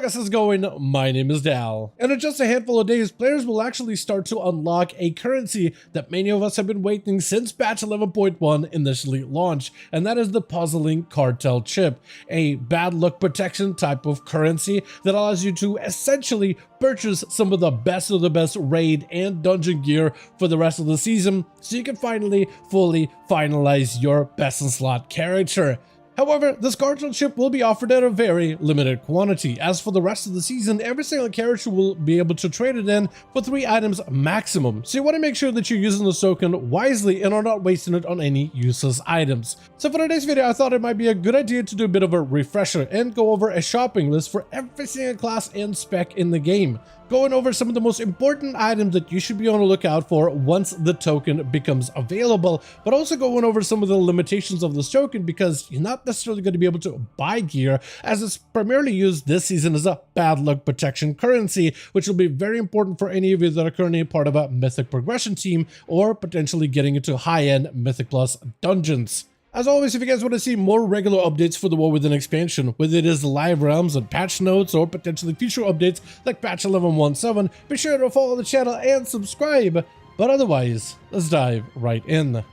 guys, how's it going? My name is Dal, and in just a handful of days, players will actually start to unlock a currency that many of us have been waiting since patch 11.1 initially launched, and that is the puzzling Cartel chip, a bad luck protection type of currency that allows you to essentially purchase some of the best raid and dungeon gear for the rest of the season, so you can finally fully finalize your best in slot character. However, this cartel chip will be offered at a very limited quantity. As for the rest of the season, every single character will be able to trade it in for 3 items maximum. So you want to make sure that you're using this token wisely and are not wasting it on any useless items. So for today's video, I thought it might be a good idea to do a bit of a refresher and go over a shopping list for every single class and spec in the game, going over some of the most important items that you should be on the lookout for once the token becomes available, but also going over some of the limitations of this token because you're not necessarily going to be able to buy gear, as it's primarily used this season as a bad luck protection currency, which will be very important for any of you that are currently part of a Mythic progression team or potentially getting into high-end Mythic Plus dungeons. As always, if you guys want to see more regular updates for the War Within expansion, whether it is live realms and patch notes or potentially future updates like patch 11.17, be sure to follow the channel and subscribe. But otherwise, let's dive right in.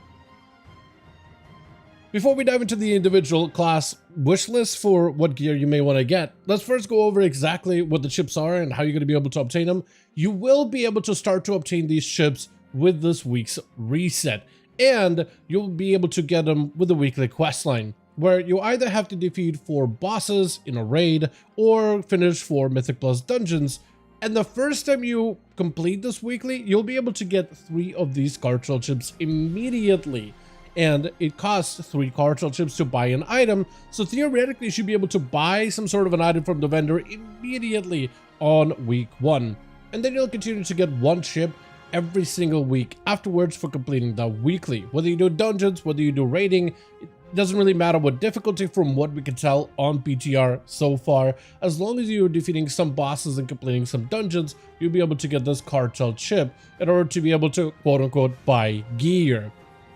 Before we dive into the individual class wish list for what gear you may want to get, let's first go over exactly what the chips are and how you're going to be able to obtain them. You will be able to start to obtain these chips with this week's reset, and you'll be able to get them with the weekly questline, where you either have to defeat 4 bosses in a raid or finish 4 Mythic Plus dungeons. And the first time you complete this weekly, you'll be able to get 3 of these cartel chips immediately. And it costs 3 cartel chips to buy an item, so theoretically you should be able to buy some sort of an item from the vendor immediately on week 1. And then you'll continue to get 1 chip every single week afterwards for completing the weekly. Whether you do dungeons, whether you do raiding, it doesn't really matter what difficulty from what we can tell on PTR so far. As long as you're defeating some bosses and completing some dungeons, you'll be able to get this cartel chip in order to be able to quote-unquote buy gear.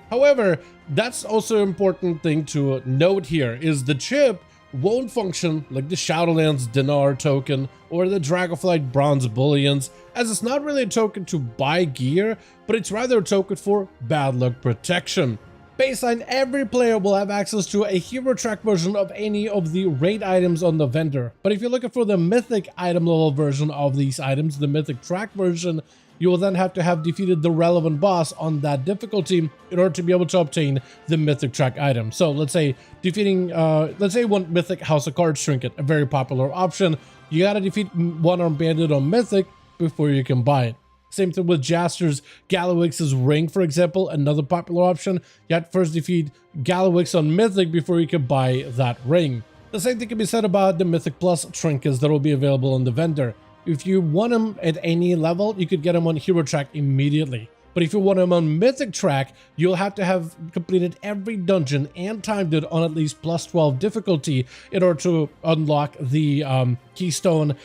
However, that's also an important thing to note here, is the chip won't function like the Shadowlands Dinar token or the Dragonflight Bronze Bullions, as it's not really a token to buy gear, but it's rather a token for bad luck protection. Baseline, every player will have access to a hero track version of any of the raid items on the vendor, but if you're looking for the mythic item level version of these items, the mythic track version, you will then have to have defeated the relevant boss on that difficulty in order to be able to obtain the mythic track item. So let's say defeating, let's say one mythic House of Cards trinket, a very popular option. You gotta defeat one-armed bandit on mythic before you can buy it. Same thing with Jaster's Galawix's ring, for example, another popular option. You have to first defeat Galawix on mythic before you can buy that ring. The same thing can be said about the Mythic Plus trinkets that will be available on the vendor. If you want them at any level, you could get them on Hero Track immediately. But if you want them on Mythic Track, you'll have to have completed every dungeon and timed it on at least plus 12 difficulty in order to unlock the Keystone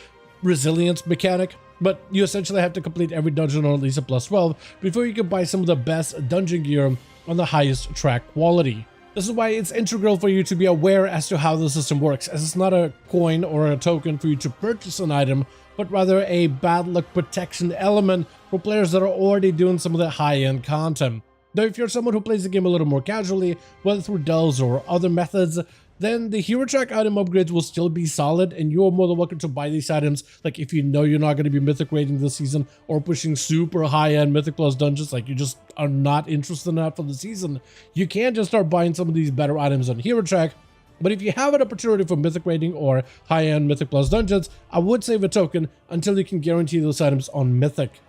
Resilience mechanic. But you essentially have to complete every dungeon on at least a plus 12 before you can buy some of the best dungeon gear on the highest track quality. This is why it's integral for you to be aware as to how the system works, as it's not a coin or a token for you to purchase an item, but rather a bad luck protection element for players that are already doing some of the high-end content. Though if you're someone who plays the game a little more casually, whether through delves or other methods, then the hero track item upgrades will still be solid, and you are more than welcome to buy these items. Like if you know you're not going to be mythic raiding this season or pushing super high-end Mythic Plus dungeons, like you just are not interested in that for the season, you can just start buying some of these better items on hero track. But if you have an opportunity for mythic raiding or high-end Mythic Plus dungeons, I would save a token until you can guarantee those items on mythic.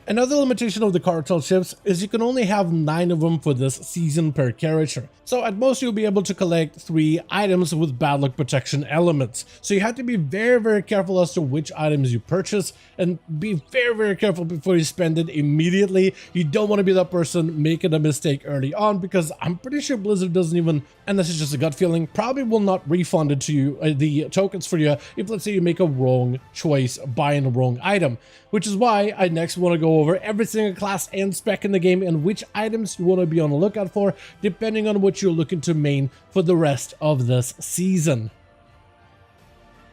Another limitation of the cartel chips is you can only have 9 of them for this season per character. So at most you'll be able to collect 3 items with bad luck protection elements. So you have to be very careful as to which items you purchase, and be very careful before you spend it immediately. You don't want to be that person making a mistake early on, because I'm pretty sure Blizzard doesn't even, and this is just a gut feeling, probably will not refund it to you, the tokens for you, if let's say you make a wrong choice buying the wrong item. Which is why I next want to go over every single class and spec in the game and which items you want to be on the lookout for, depending on what you're looking to main for the rest of this season.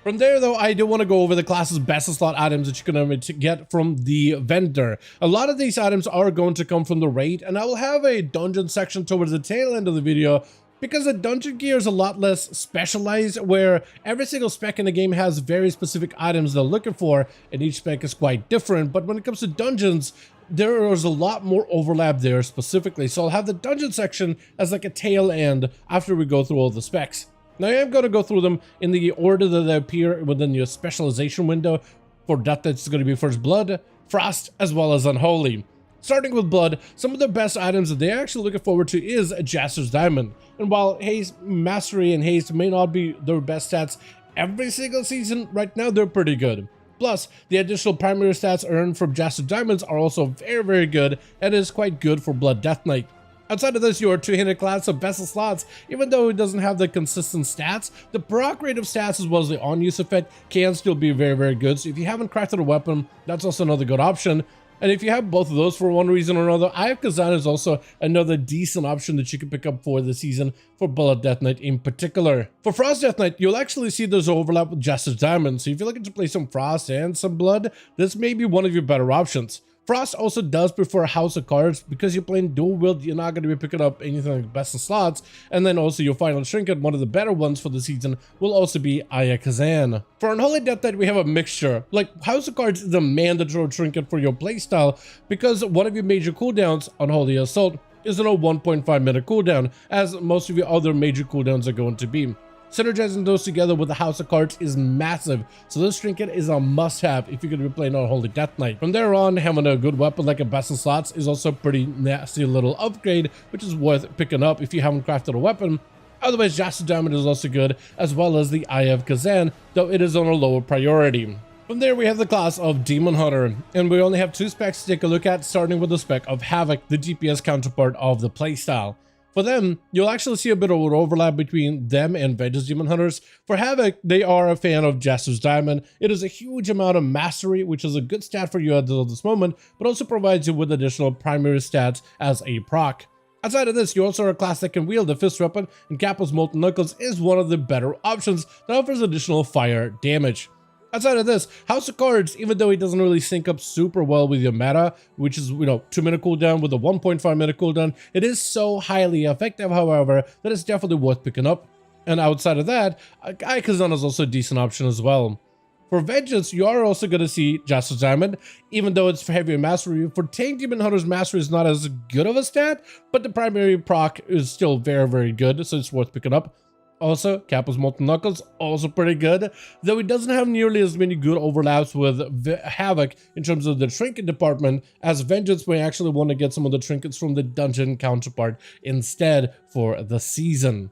From there, though, I do want to go over the class's best slot items that you can get from the vendor. A lot of these items are going to come from the raid, and I will have a dungeon section towards the tail end of the video because the dungeon gear is a lot less specialized, where every single spec in the game has very specific items they're looking for, and each spec is quite different. But when it comes to dungeons, there is a lot more overlap there specifically. So I'll have the dungeon section as like a tail end after we go through all the specs. Now, I am going to go through them in the order that they appear within your specialization window. For Death, it's going to be First Blood, Frost, as well as Unholy. Starting with Blood, some of the best items that they're actually looking forward to is Jaster's Diamond. And while Haste, Mastery, and Haste may not be their best stats every single season, right now they're pretty good. Plus, the additional primary stats earned from Jaster's Diamonds are also very, very good, and is quite good for Blood Death Knight. Outside of this, your two-handed class of Vessel slots, even though it doesn't have the consistent stats, the proc rate of stats as well as the on-use effect can still be very, very good. So if you haven't crafted a weapon, that's also another good option. And if you have both of those for one reason or another, Eye of Kazan is also another decent option that you can pick up for the season for Blood Death Knight in particular. For Frost Death Knight, you'll actually see there's overlap with Jaster's Diamond. So if you're looking to play some Frost and some Blood, this may be one of your better options. Frost also does prefer House of Cards because you're playing dual wield. You're not going to be picking up anything like Best in Slots. And then also your final trinket, one of the better ones for the season, will also be Aya Kazan. For Unholy Death Knight, we have a mixture. Like, House of Cards is a mandatory trinket for your playstyle because one of your major cooldowns, Unholy Assault, is on a 1.5 minute cooldown, as most of your other major cooldowns are going to be. Synergizing those together with the House of Cards is massive, so this trinket is a must-have if you're going to be playing Unholy Death Knight. From there on, having a good weapon like a Best in Slots is also a pretty nasty little upgrade, which is worth picking up if you haven't crafted a weapon. Otherwise, Jaster's Diamond is also good, as well as the Eye of Kazan, though it is on a lower priority. From there, we have the class of Demon Hunter, and we only have two specs to take a look at, starting with the spec of Havoc, the DPS counterpart of the playstyle. For them, you'll actually see a bit of an overlap between them and Vengeance Demon Hunters. For Havoc, they are a fan of Jaster's Diamond. It is a huge amount of mastery, which is a good stat for you at this moment, but also provides you with additional primary stats as a proc. Outside of this, you also are a class that can wield the Fist Weapon, and Kappa's Molten Knuckles is one of the better options that offers additional fire damage. Outside of this, House of Cards, even though it doesn't really sync up super well with your meta, which is, 2-minute cooldown with a 1.5-minute cooldown, it is so highly effective, however, that it's definitely worth picking up. And outside of that, Eye Kazan is also a decent option as well. For Vengeance, you are also going to see Jaster's Diamond, even though it's for heavier mastery. For Tank Demon Hunter's mastery is not as good of a stat, but the primary proc is still very, very good, so it's worth picking up. Also, Kappa's Molten Knuckles, also pretty good, though it doesn't have nearly as many good overlaps with Havoc in terms of the trinket department, as Vengeance may actually want to get some of the trinkets from the dungeon counterpart instead for the season.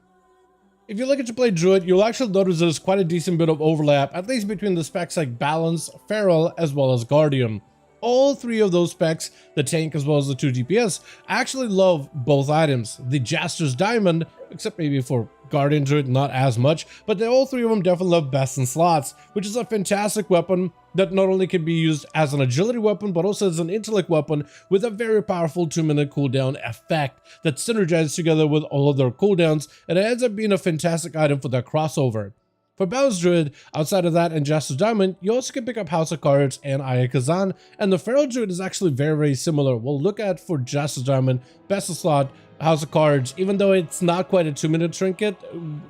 If you're looking to play Druid, you'll actually notice there's quite a decent bit of overlap, at least between the specs like Balance, Feral, as well as Guardian. All three of those specs, the tank as well as the 2 DPS, I actually love both items. The Jaster's Diamond, except maybe for Guardian Druid, not as much, but all three of them definitely love Best in Slots, which is a fantastic weapon that not only can be used as an agility weapon, but also as an intellect weapon with a very powerful 2-minute cooldown effect that synergizes together with all of their cooldowns, and it ends up being a fantastic item for that crossover. For Balance Druid, outside of that and Jaster's Diamond, you also can pick up House of Cards and Aya Kazan, and the Feral Druid is actually very, very similar. We'll look at for Jaster's Diamond, Best in Slot, House of Cards, even though it's not quite a 2-minute trinket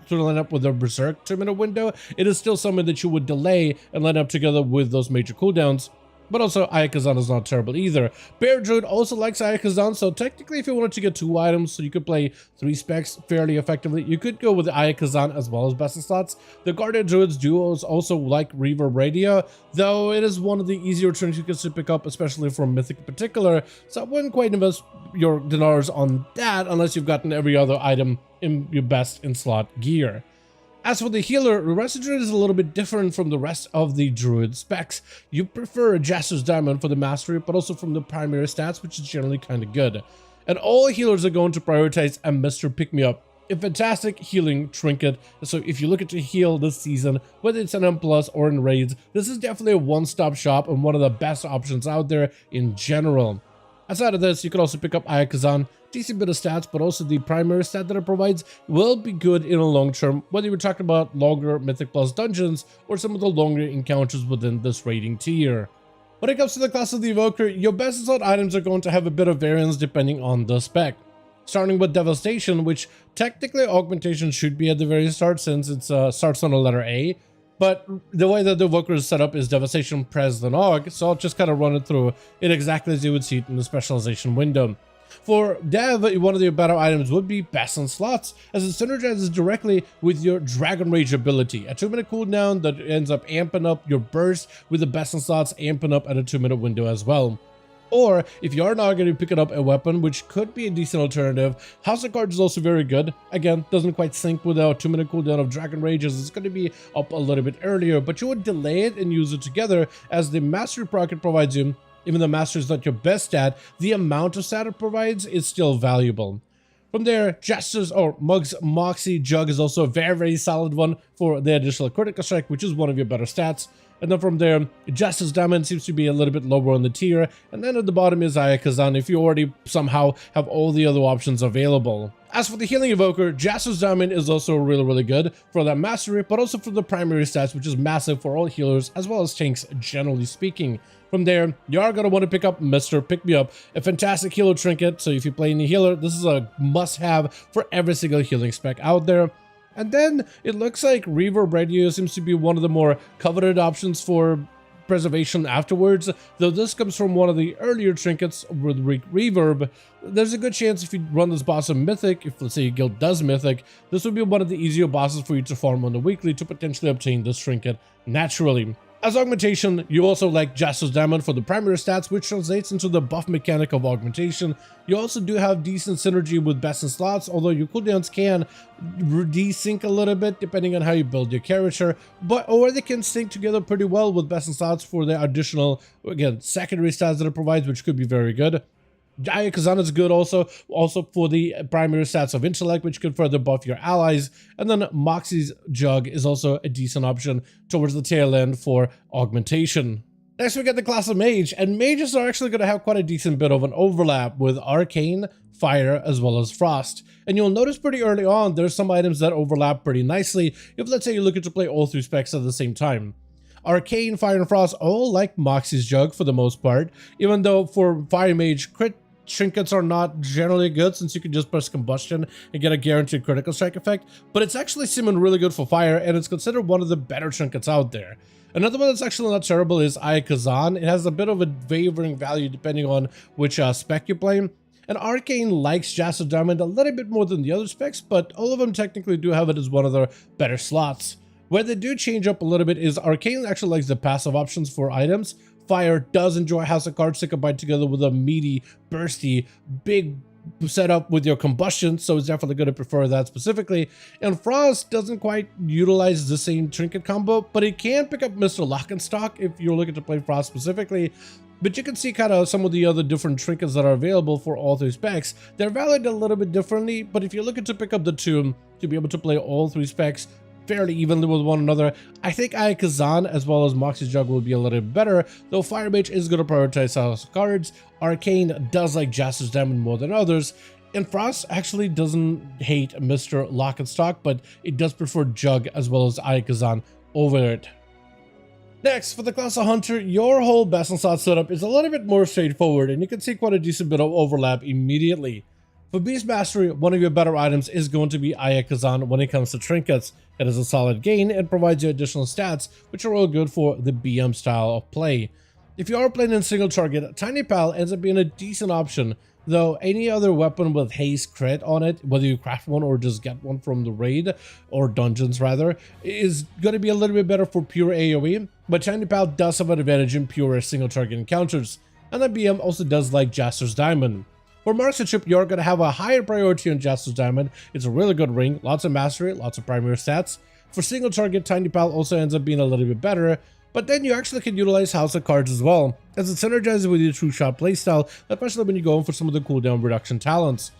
to line up with the Berserk 2-minute window, it is still something that you would delay and line up together with those major cooldowns. But also, Aya Kazan is not terrible either. Bear Druid also likes Aya Kazan, so technically if you wanted to get 2 items, so you could play 3 specs fairly effectively, you could go with Aya Kazan as well as Best in Slots. The Guardian Druids duos also like Reverb Radio, though it is one of the easier trinkets to pick up, especially for Mythic in particular, so I wouldn't quite invest your dinars on that unless you've gotten every other item in your Best in Slot gear. As for the healer, the rest of Druid is a little bit different from the rest of the Druid specs. You prefer a Jaster's Diamond for the mastery, but also from the primary stats, which is generally kind of good. And all healers are going to prioritize a Mr. Pick-Me-Up, a fantastic healing trinket. So if you're looking to heal this season, whether it's an M+ or in raids, this is definitely a one-stop shop and one of the best options out there in general. Outside of this, you can also pick up Aya Kazan, decent bit of stats, but also the primary stat that it provides will be good in a long term, whether you're talking about longer Mythic Plus dungeons or some of the longer encounters within this rating tier. When it comes to the class of the Evoker, your best slot items are going to have a bit of variance depending on the spec. Starting with Devastation, which technically Augmentation should be at the very start since it starts on a letter A, but the way that the Evoker is set up is Devastation, Pres, then Aug, so I'll just kind of run it through it exactly as you would see it in the specialization window. For Dev, one of your better items would be Best in Slots, as it synergizes directly with your Dragon Rage ability, a 2-minute cooldown that ends up amping up your burst, with the Best in Slots amping up at a 2-minute window as well. Or, if you are not going to be picking up a weapon, which could be a decent alternative, House of Cards is also very good. Again, doesn't quite sync with a 2-minute cooldown of Dragon Rage, as it's going to be up a little bit earlier, but you would delay it and use it together, as the Mastery proc it provides you. Even though Mastery is not your best stat, the amount of stat it provides is still valuable. From there, Jester's or Mug's Moxie Jug is also a very solid one for the additional critical strike, which is one of your better stats. And then from there, Jester's Diamond seems to be a little bit lower on the tier. And then at the bottom is Ayakazan if you already somehow have all the other options available. As for the Healing Evoker, Jester's Diamond is also really good for that mastery, but also for the primary stats, which is massive for all healers as well as tanks generally speaking. From there, you are going to want to pick up Mr. Pick Me Up, a fantastic healer trinket. So if you play any healer, this is a must-have for every single healing spec out there. And then it looks like Reverb Radio seems to be one of the more coveted options for preservation afterwards, though this comes from one of the earlier trinkets with Reverb. There's a good chance if you run this boss of Mythic, if let's say your guild does Mythic, this would be one of the easier bosses for you to farm on the weekly to potentially obtain this trinket naturally. As augmentation, you also like Jester's Diamond for the primary stats, which translates into the buff mechanic of augmentation. You also do have decent synergy with Best in Slots, although your cooldowns can desync a little bit depending on how you build your character, or they can sync together pretty well with Best in Slots for the additional, again, secondary stats that it provides, which could be very good. Ayakazan is good also for the primary stats of Intellect, which could further buff your allies. And then Moxie's Jug is also a decent option towards the tail end for augmentation. Next we get the class of Mage, and Mages are actually going to have quite a decent bit of an overlap with Arcane, Fire, as well as Frost. And you'll notice pretty early on there's some items that overlap pretty nicely if let's say you're looking to play all 3 specs at the same time. Arcane, Fire, and Frost all like Moxie's Jug for the most part, even though for Fire Mage, crit trinkets are not generally good since you can just press combustion and get a guaranteed critical strike effect, but it's actually seeming really good for fire, and it's considered one of the better trinkets out there. Another one that's actually not terrible is Ayakazan. It has a bit of a wavering value depending on which spec you're playing. And Arcane likes Jester's Diamond a little bit more than the other specs, but all of them technically do have it as one of their better slots. Where they do change up a little bit is Arcane actually likes the passive options for items. Fire does enjoy House of Cards to combine together with a meaty, bursty, big setup with your combustion, so it's definitely going to prefer that specifically. And Frost doesn't quite utilize the same trinket combo, but it can pick up Mr. Lock and Stock if you're looking to play Frost specifically. But you can see kind of some of the other different trinkets that are available for all 3 specs. They're valued a little bit differently, but if you're looking to pick up the 2 to be able to play all 3 specs fairly evenly with one another, I think Ayakazan as well as Moxie's Jug will be a little bit better, though Fire Mage is going to prioritize House of Cards. Arcane does like Jester's Diamond more than others, and Frost actually doesn't hate Mr. Lock and Stock, but it does prefer Jug as well as Ayakazan over it. Next, for the class of Hunter, your whole Best in Slots setup is a little bit more straightforward, and you can see quite a decent bit of overlap immediately. For Beast Mastery, one of your better items is going to be Ayakazan when it comes to trinkets. It is a solid gain and provides you additional stats, which are all good for the BM style of play. If you are playing in single target, Tiny Pal ends up being a decent option, though any other weapon with haste crit on it, whether you craft one or just get one from the raid, or dungeons rather, is going to be a little bit better for pure AoE, but Tiny Pal does have an advantage in pure single target encounters, and the BM also does like Jester's Diamond. For Marksmanship, you're going to have a higher priority on Jester's Diamond. It's a really good ring, lots of mastery, lots of primary stats. For single target, Tiny Pal also ends up being a little bit better, but then you actually can utilize House of Cards as well, as it synergizes with your True Shot playstyle, especially when you go in for some of the cooldown reduction talents.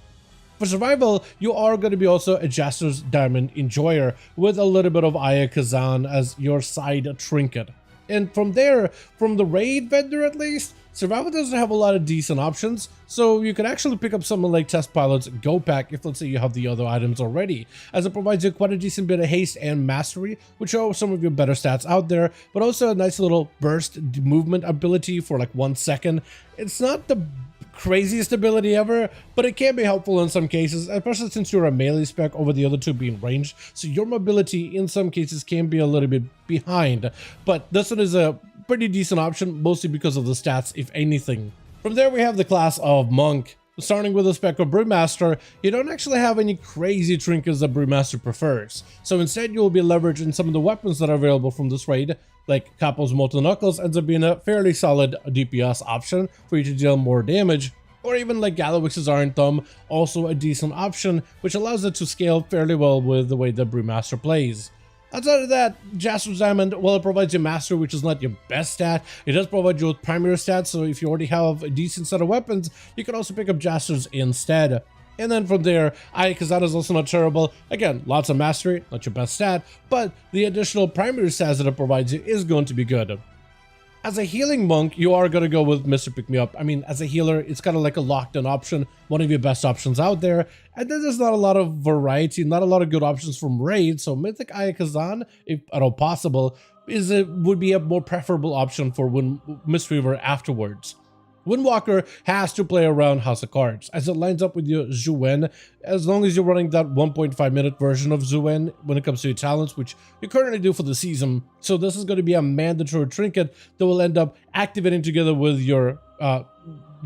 For survival, you are going to be also a Jester's Diamond enjoyer with a little bit of Ayakazan as your side trinket. And from there, from the raid vendor at least, Survival doesn't have a lot of decent options, so you can actually pick up something like Test Pilot's Go Pack if let's say you have the other items already, as it provides you quite a decent bit of haste and mastery, which are some of your better stats out there, but also a nice little burst movement ability for like 1 second. It's not the craziest ability ever, but it can be helpful in some cases, especially since you're a melee spec over the other two being ranged, so your mobility in some cases can be a little bit behind, but this one is a pretty decent option, mostly because of the stats, if anything. From there we have the class of Monk. Starting with the spec of Brewmaster, you don't actually have any crazy trinkets that Brewmaster prefers, so instead you will be leveraging some of the weapons that are available from this raid, like Capo's Molten Knuckles ends up being a fairly solid DPS option for you to deal more damage, or even like Galawix's Iron Thumb, also a decent option, which allows it to scale fairly well with the way the Brewmaster plays. Outside of that, Jaster's Diamond, well, it provides you Mastery, which is not your best stat. It does provide you with primary stats, so if you already have a decent set of weapons, you can also pick up Jaster's instead. And then from there, Ayakazan is also not terrible. Again, lots of Mastery, not your best stat, but the additional primary stats that it provides you is going to be good. As a healing monk, you are going to go with Mr. Pick Me Up. I mean, as a healer, it's kind of like a locked-in option, one of your best options out there. And then there's not a lot of variety, not a lot of good options from Raid, so Mythic Ayakazan, if at all possible, would be a more preferable option for Mistweaver afterwards. Windwalker has to play around House of Cards, as it lines up with your Zhuwen, as long as you're running that 1.5 minute version of Zhuwen when it comes to your talents, which you currently do for the season. So this is going to be a mandatory trinket that will end up activating together with your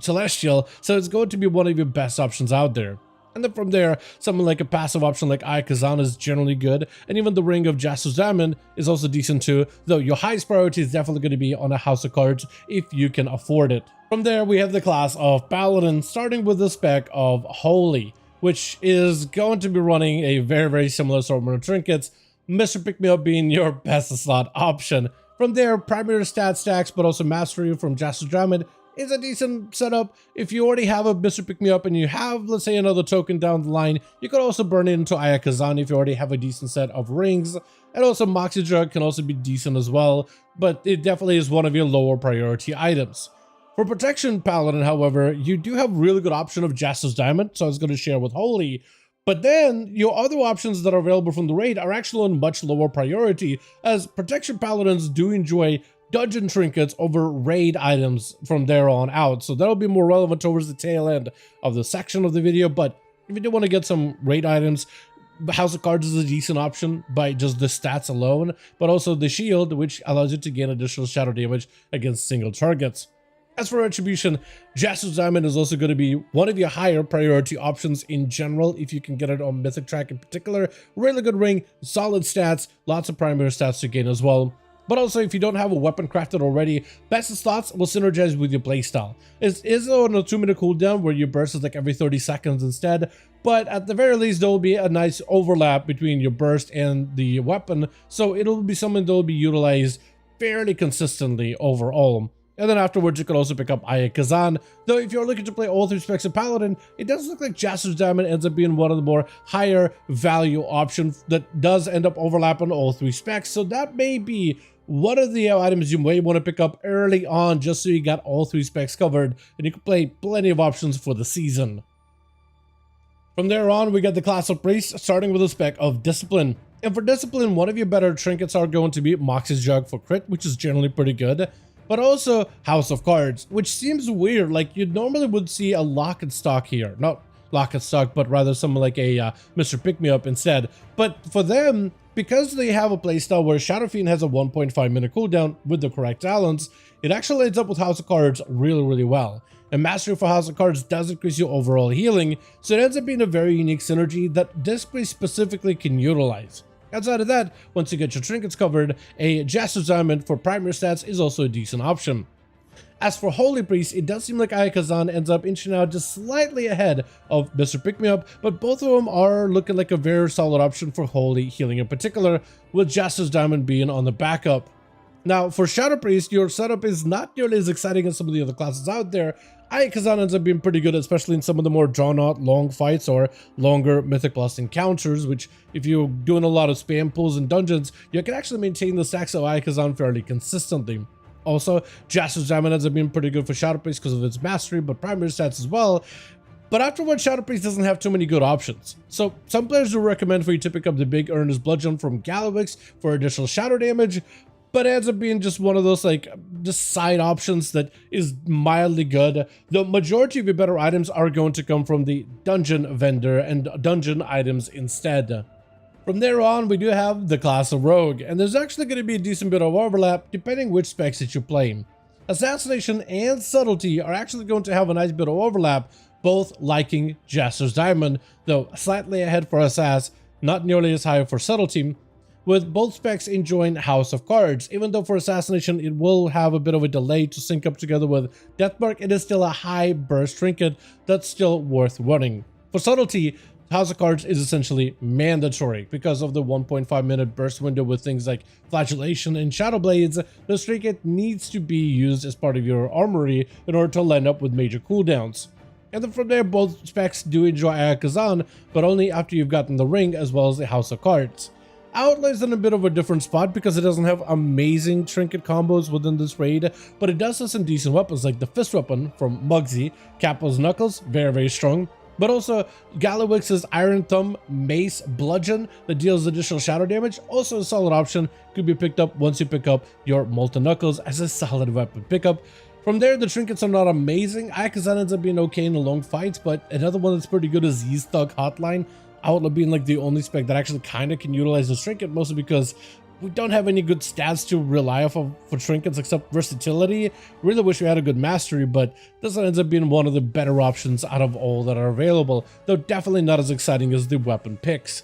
Celestial, so it's going to be one of your best options out there. And then from there, something like a passive option like Ayakazan is generally good, and even the Ring of Jaster's Diamond is also decent too, though your highest priority is definitely going to be on a House of Cards if you can afford it. From there, we have the class of Paladin, starting with the spec of Holy, which is going to be running a very similar assortment of trinkets, Mr. Pick Me Up being your best slot option. From there, primary stat stacks, but also mastery from Jaster's Diamond is a decent setup. If you already have a Mr. Pick Me Up and you have, let's say, another token down the line, you could also burn it into Ayakazan if you already have a decent set of rings. And also Moxie Jug can also be decent as well, but it definitely is one of your lower priority items. For Protection Paladin, however, you do have really good option of Jaster's Diamond, so I was going to share with Holy. But then your other options that are available from the raid are actually on much lower priority, as Protection Paladins do enjoy dungeon trinkets over raid items from there on out, so that'll be more relevant towards the tail end of the section of the video. But if you do want to get some raid items, House of Cards is a decent option by just the stats alone, but also the shield, which allows you to gain additional shadow damage against single targets. As for Retribution, Jaster's Diamond is also going to be one of your higher priority options in general if you can get it on Mythic Track in particular. Really good ring, solid stats, lots of primary stats to gain as well. But also, if you don't have a weapon crafted already, best slots will synergize with your playstyle. It is on a 2-minute cooldown where your burst is like every 30 seconds instead, but at the very least, there will be a nice overlap between your burst and the weapon, so it'll be something that will be utilized fairly consistently overall. And then afterwards, you can also pick up Ayakazan, though if you're looking to play all 3 specs of Paladin, it does look like Jaster's Diamond ends up being one of the more higher value options that does end up overlapping all 3 specs, so that may be one of the items you may want to pick up early on just so you got all 3 specs covered and you can play plenty of options for the season. From there on, we got the class of Priest, starting with a spec of Discipline. And for Discipline, one of your better trinkets are going to be Moxie's Jug for crit, which is generally pretty good, but also House of Cards, which seems weird. Like, you normally would see a lock and stock here. Not lock and stock, but rather something like a Mr. Pick Me Up instead. But for them, because they have a playstyle where Shadow Fiend has a 1.5 minute cooldown with the correct talents, it actually ends up with House of Cards really well. And Mastery for House of Cards does increase your overall healing, so it ends up being a very unique synergy that Disc Priest specifically can utilize. Outside of that, once you get your trinkets covered, a Jaster's Diamond for primary stats is also a decent option. As for Holy Priest, it does seem like Ayakazan ends up inching out just slightly ahead of Mr. Pick Me Up, but both of them are looking like a very solid option for Holy healing in particular, with Jaster's Diamond being on the backup. Now, for Shadow Priest, your setup is not nearly as exciting as some of the other classes out there. Kazan ends up being pretty good, especially in some of the more drawn-out long fights or longer Mythic Plus encounters, which, if you're doing a lot of spam pulls in dungeons, you can actually maintain the stacks of Kazan fairly consistently. Also, Jaster's Diamond ends up being pretty good for Shadow Priest because of its mastery, but primary stats as well. But afterwards, Shadow Priest doesn't have too many good options. So some players do recommend for you to pick up the big Earnest Bludgeon from Galliwix for additional shadow damage, but it ends up being just one of those just side options that is mildly good. The majority of your better items are going to come from the dungeon vendor and dungeon items instead. From there on, we do have the class of Rogue, and there's actually going to be a decent bit of overlap depending which specs that you play. Assassination and Subtlety are actually going to have a nice bit of overlap, both liking Jaster's Diamond, though slightly ahead for Assass, not nearly as high for Subtlety, with both specs enjoying House of Cards. Even though for Assassination it will have a bit of a delay to sync up together with Deathmark, it is still a high burst trinket that's still worth running. For Subtlety, House of Cards is essentially mandatory because of the 1.5 minute burst window with things like Flagellation and Shadow Blades. This trinket needs to be used as part of your armory in order to line up with major cooldowns. And then from there, both specs do enjoy Kazan, but only after you've gotten the ring as well as the House of Cards. Outlays in a bit of a different spot because it doesn't have amazing trinket combos within this raid, but it does have some decent weapons like the Fist Weapon from Mugsy, Capo's Knuckles, very strong, but also Galliwix's Iron Thumb Mace Bludgeon that deals additional shadow damage, also a solid option, could be picked up once you pick up your Molten Knuckles as a solid weapon pickup. From there, the trinkets are not amazing. Kazan ends up being okay in the long fights, but another one that's pretty good is Yeast Thug Hotline. Outlaw being like the only spec that actually kind of can utilize this trinket, mostly because we don't have any good stats to rely off of for trinkets except versatility. Really wish we had a good mastery, but this ends up being one of the better options out of all that are available, though definitely not as exciting as the weapon picks.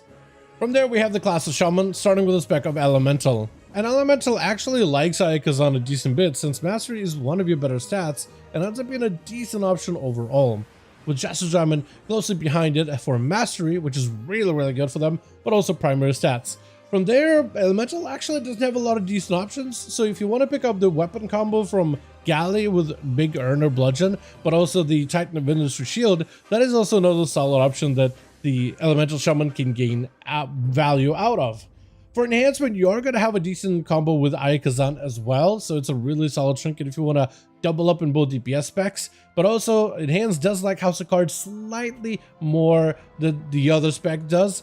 From there, we have the class of Shaman, starting with a spec of Elemental. And Elemental actually likes Kazan a decent bit since mastery is one of your better stats and ends up being a decent option overall, with Jaster's Diamond closely behind it for mastery, which is really good for them, but also primary stats. From there, Elemental actually doesn't have a lot of decent options, so if you want to pick up the weapon combo from Galley with Big Earner Bludgeon, but also the Titan of Industry Shield, that is also another solid option that the Elemental Shaman can gain value out of. For enhancement, you are going to have a decent combo with Kazan as well, so it's a really solid trinket if you want to double up in both DPS specs, but also Enhance does like House of Cards slightly more than the other spec does.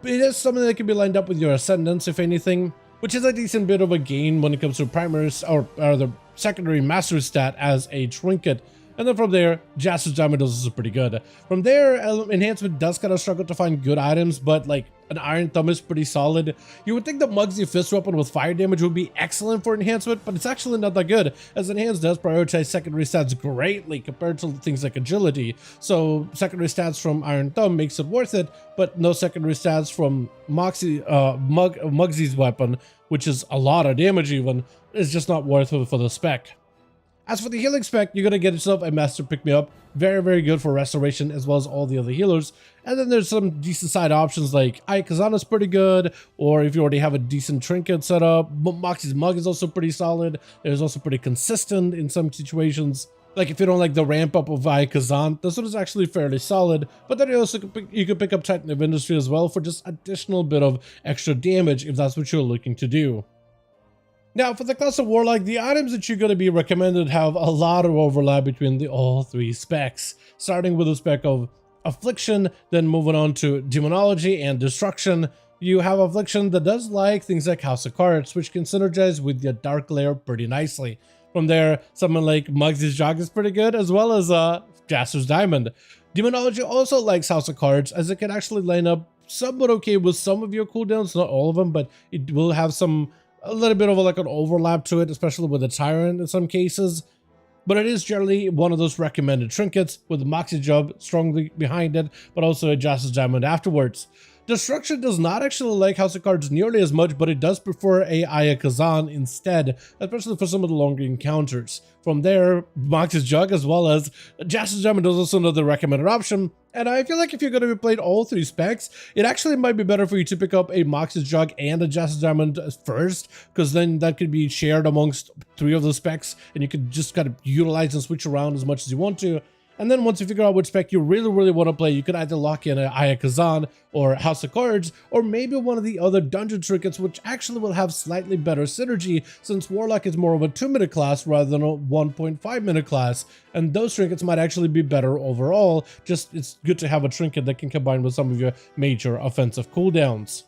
It is something that can be lined up with your Ascendance, if anything, which is a decent bit of a gain when it comes to primary or the secondary mastery stat as a trinket. And then from there, Jaster's Diamond is also pretty good. From there, enhancement does kind of struggle to find good items, but like an Iron Thumb is pretty solid. You would think the Mugsy Fist Weapon with fire damage would be excellent for enhancement, but it's actually not that good, as Enhance does prioritize secondary stats greatly compared to things like agility. So secondary stats from Iron Thumb makes it worth it, but no secondary stats from Mugsy's weapon, which is a lot of damage even, is just not worth it for the spec. As for the healing spec, you're going to get yourself a Master Pick-Me-Up, very good for restoration as well as all the other healers. And then there's some decent side options like Kazan is pretty good, or if you already have a decent trinket set up, Moxie's Mug is also pretty solid. There's also pretty consistent in some situations. Like if you don't like the ramp up of Kazan, this one is actually fairly solid, but then you could pick up Titan of Industry as well for just additional bit of extra damage if that's what you're looking to do. Now, for the class of Warlock, the items that you're going to be recommended have a lot of overlap between all three specs, starting with the spec of Affliction, then moving on to Demonology and Destruction. You have Affliction that does like things like House of Cards, which can synergize with your Dark Lair pretty nicely. From there, someone like Mugsy's Jog is pretty good, as well as Jaster's Diamond. Demonology also likes House of Cards, as it can actually line up somewhat okay with some of your cooldowns, not all of them, but it will have a little bit of like an overlap to it, especially with the Tyrant in some cases. But it is generally one of those recommended trinkets with the Moxie Job strongly behind it, but also a Jaster's Diamond afterwards. Destruction does not actually like House of Cards nearly as much, but it does prefer a Kazan instead, especially for some of the longer encounters. From there, Moxie's Jug as well as Jaster's Diamond is also another recommended option, And I feel like if you're going to be playing all 3 specs, it actually might be better for you to pick up a Mox's Jug and a Justice Diamond first, because then that could be shared amongst 3 of the specs, and you could just kind of utilize and switch around as much as you want to. And then once you figure out which spec you really want to play, you could either lock in a Aya Kazan or House of Cards, or maybe one of the other dungeon trinkets, which actually will have slightly better synergy, since Warlock is more of a 2-minute class rather than a 1.5-minute class, and those trinkets might actually be better overall. Just it's good to have a trinket that can combine with some of your major offensive cooldowns.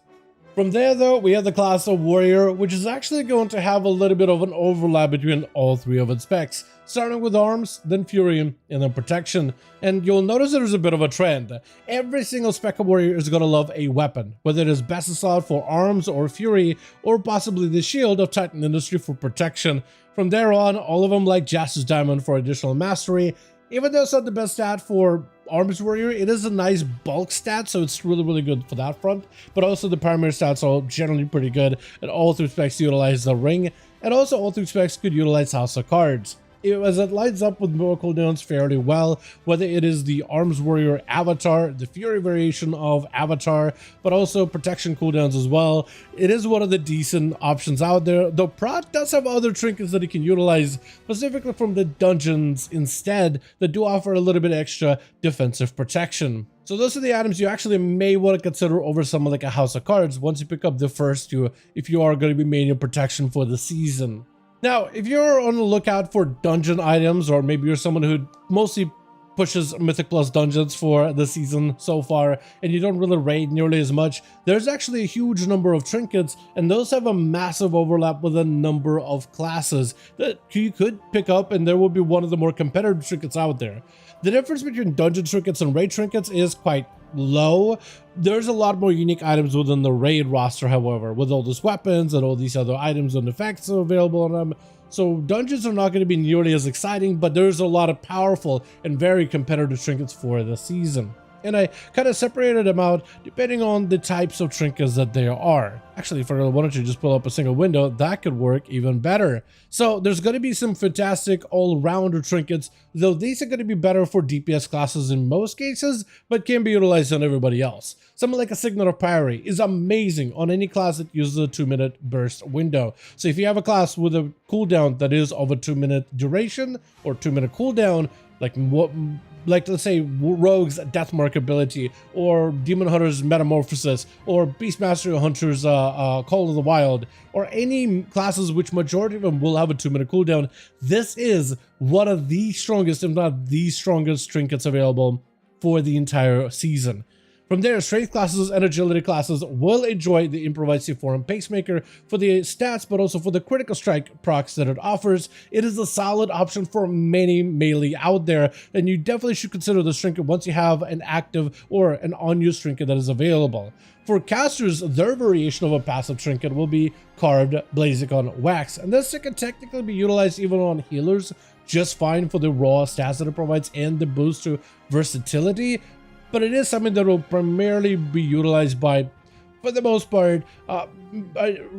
From there though, we have the class of Warrior, which is actually going to have a little bit of an overlap between all 3 of its specs, starting with Arms, then Fury, and then Protection. And you'll notice there's a bit of a trend. Every single spec of Warrior is going to love a weapon, whether it is Best Assault for Arms or Fury, or possibly the Shield of Titan Industry for Protection. From there on, all of them like Justice Diamond for additional mastery. Even though it's not the best stat for Arms Warrior, it is a nice bulk stat, so it's really good for that front. But also the primary stats are generally pretty good, and all 3 specs utilize the ring, and also all 3 specs could utilize House of Cards. As it lines up with more cooldowns fairly well, whether it is the Arms Warrior avatar, the Fury variation of avatar, but also protection cooldowns as well. It is one of the decent options out there, though Prot does have other trinkets that it can utilize, specifically from the dungeons instead, that do offer a little bit extra defensive protection. So those are the items you actually may want to consider over someone like a House of Cards once you pick up the first 2, if you are going to be making protection for the season. Now, if you're on the lookout for dungeon items, or maybe you're someone who mostly pushes Mythic Plus dungeons for the season so far, and you don't really raid nearly as much, there's actually a huge number of trinkets, and those have a massive overlap with a number of classes that you could pick up, and there will be one of the more competitive trinkets out there. The difference between dungeon trinkets and raid trinkets is quite low. There's a lot more unique items within the raid roster, however, with all these weapons and all these other items and effects available on them. So dungeons are not going to be nearly as exciting, but there's a lot of powerful and very competitive trinkets for the season. And I kind of separated them out depending on the types of trinkets that there are. Actually, if I wanted to just pull up a single window, that could work even better. So there's going to be some fantastic all-rounder trinkets, though these are going to be better for DPS classes in most cases, but can be utilized on everybody else. Something like a Signet of Pyre is amazing on any class that uses a 2-minute burst window. So if you have a class with a cooldown that is of a 2-minute duration or 2-minute cooldown, like let's say Rogue's Deathmark ability, or Demon Hunter's Metamorphosis, or Beastmaster Hunter's Call of the Wild, or any classes which majority of them will have a 2-minute cooldown, this is one of the strongest, if not the strongest, trinkets available for the entire season. From there, strength classes and agility classes will enjoy the improvised C4 Pacemaker for the stats, but also for the critical strike procs that it offers. It is a solid option for many melee out there, and you definitely should consider this trinket once you have an active or an unused trinket that is available. For casters, their variation of a passive trinket will be Carved Blaziken Wax, and this can technically be utilized even on healers just fine for the raw stats that it provides and the boost to versatility. But it is something that will primarily be utilized by, for the most part,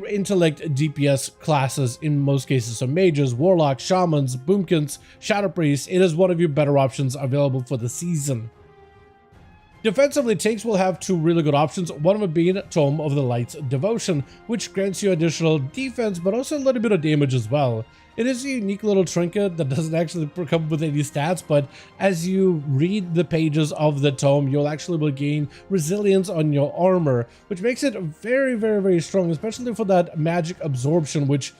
intellect DPS classes in most cases. So mages, warlocks, shamans, boomkins, shadow priests, it is one of your better options available for the season. Defensively, tanks will have 2 really good options, one of them being Tome of the Light's Devotion, which grants you additional defense, but also a little bit of damage as well. It is a unique little trinket that doesn't actually come with any stats, but as you read the pages of the tome, you'll actually gain resilience on your armor, which makes it very strong, especially for that magic absorption, which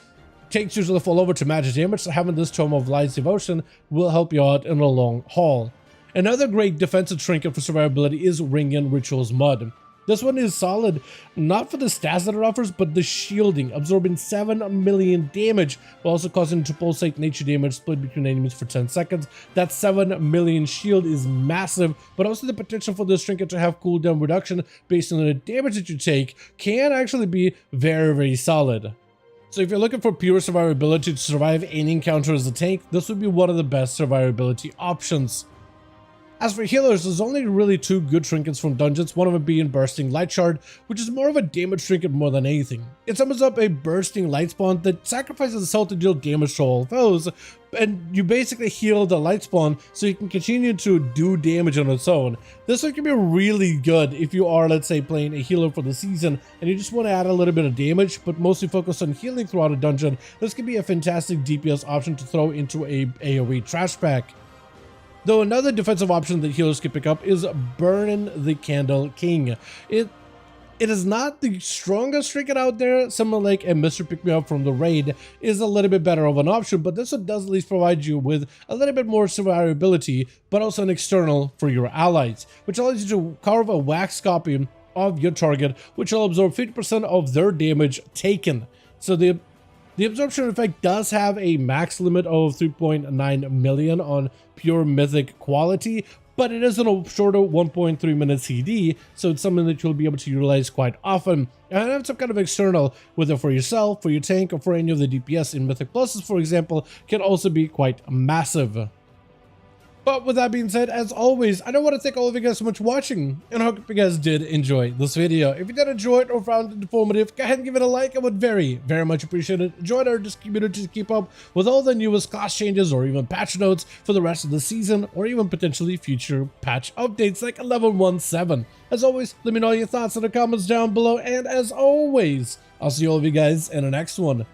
tanks usually fall over to magic damage, so having this Tome of Light's Devotion will help you out in the long haul. Another great defensive trinket for survivability is Ringan Ritual's Mud. This one is solid, not for the stats that it offers, but the shielding, absorbing 7 million damage, while also causing to pulsate nature damage split between enemies for 10 seconds. That 7 million shield is massive, but also the potential for this trinket to have cooldown reduction based on the damage that you take can actually be very solid. So if you're looking for pure survivability to survive any encounter as a tank, this would be one of the best survivability options. As for healers, there's only really 2 good trinkets from dungeons, one of them being Bursting Light Shard, which is more of a damage trinket more than anything. It summons up a Bursting Light Spawn that sacrifices itself to deal damage to all foes, and you basically heal the light spawn so you can continue to do damage on its own. This one can be really good if you are, let's say, playing a healer for the season and you just want to add a little bit of damage but mostly focus on healing throughout a dungeon. This can be a fantastic DPS option to throw into a AoE trash pack. Though another defensive option that healers can pick up is Burning the Candle King. It is not the strongest trinket out there. Someone like a Mr. Pick Me Up from the raid is a little bit better of an option, but this one does at least provide you with a little bit more survivability, but also an external for your allies, which allows you to carve a wax copy of your target, which will absorb 50% of their damage taken. So the absorption effect does have a max limit of 3.9 million on pure mythic quality, but it is in a shorter 1.3 minute CD, so it's something that you'll be able to utilize quite often. And have some kind of external, whether for yourself, for your tank, or for any of the DPS in Mythic Pluses, for example, can also be quite massive. But with that being said, as always, I don't want to thank all of you guys so much for watching, and I hope you guys did enjoy this video. If you did enjoy it or found it informative, go ahead and give it a like. I would very much appreciate it. Join our community to keep up with all the newest class changes or even patch notes for the rest of the season, or even potentially future patch updates like level 17. As always, let me know your thoughts in the comments down below, and as always, I'll see all of you guys in the next one.